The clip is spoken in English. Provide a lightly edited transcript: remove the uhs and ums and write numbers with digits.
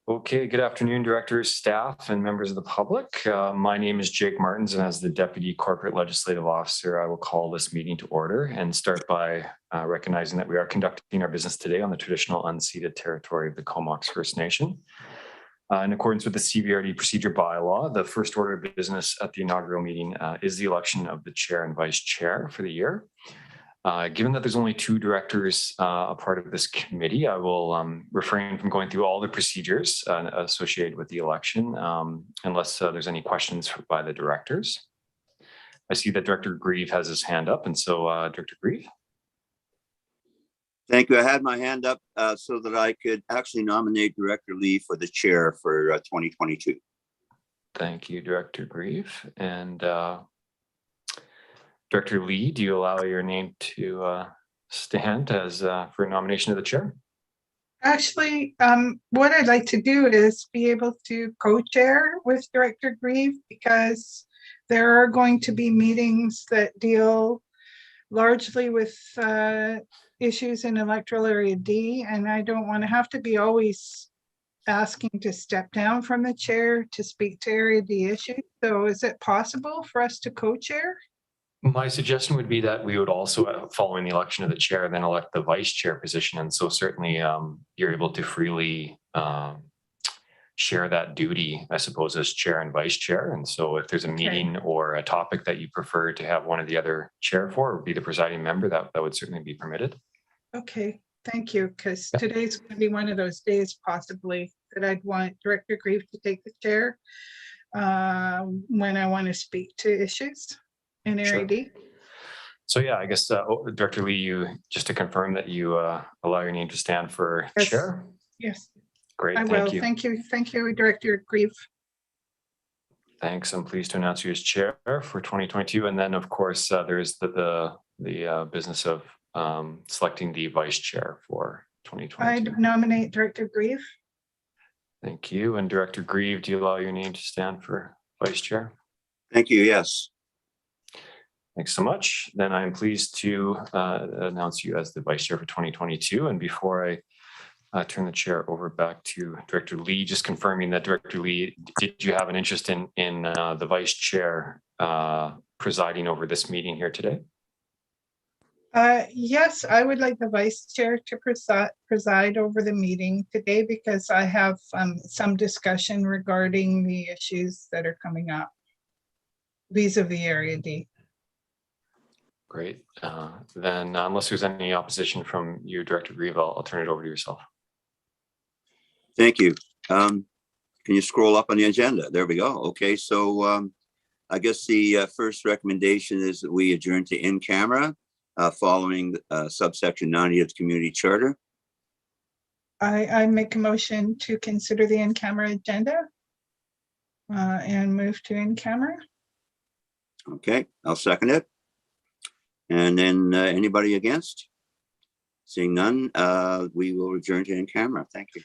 Okay, good afternoon, directors, staff, and members of the public. My name is Jake Martins, and as the Deputy Corporate Legislative Officer, I will call this meeting to order and start by recognizing that we are conducting our business today on the traditional unceded territory of the Comox First Nation. In accordance with the CBRD procedure bylaw, the first order of business at the inaugural meeting is the election of the chair and vice chair for the year. Given that there's only two directors a part of this committee, I will refrain from going through all the procedures associated with the election unless there's any questions by the directors. I see that Director Grieve has his hand up, and so Director Grieve. Thank you. I had my hand up so that I could actually nominate Director Lee for the chair for 2022. Thank you, Director Grieve. And Director Lee, do you allow your name to stand as for nomination of the chair? Actually, what I'd like to do is be able to co-chair with Director Grieve, because there are going to be meetings that deal largely with issues in electoral area D, and I don't want to have to be always asking to step down from the chair to speak to area D issues. So is it possible for us to co-chair? My suggestion would be that we would also, following the election of the chair, then elect the vice chair position. And so certainly you're able to freely share that duty, I suppose, as chair and vice chair. And so if there's a meeting or a topic that you prefer to have one or the other chair for, or be the presiding member, that would certainly be permitted. Okay, thank you. Because today's going to be one of those days possibly that I'd want Director Grieve to take the chair when I want to speak to issues in area D. So yeah, I guess Director Lee, you just to confirm that you allow your name to stand for chair. Yes. Great. I thank will. you. Thank you. Thank you, Director Grieve. Thanks. I'm pleased to announce you as chair for 2022, and then of course there's the business of selecting the vice chair for 2022. I nominate Director Grieve. Thank you. And Director Grieve, do you allow your name to stand for vice chair? Thank you. Yes. Thanks so much. Then I'm pleased to announce you as the vice chair for 2022. And before I turn the chair over back to Director Lee, just confirming that Director Lee, did you have an interest in the vice chair presiding over this meeting here today? Yes, I would like the vice chair to preside over the meeting today, because I have some discussion regarding the issues that are coming up vis-a-vis area D. Great. Then unless there's any opposition from you, Director Grieve, I'll turn it over to yourself. Thank you. Can you scroll up on the agenda? There we go. Okay, so I guess the first recommendation is that we adjourn to in camera following subsection 90 of the community charter. I make a motion to consider the in-camera agenda and move to in-camera. Okay, I'll second it. And then anybody against? Seeing none, we will adjourn to in camera. Thank you.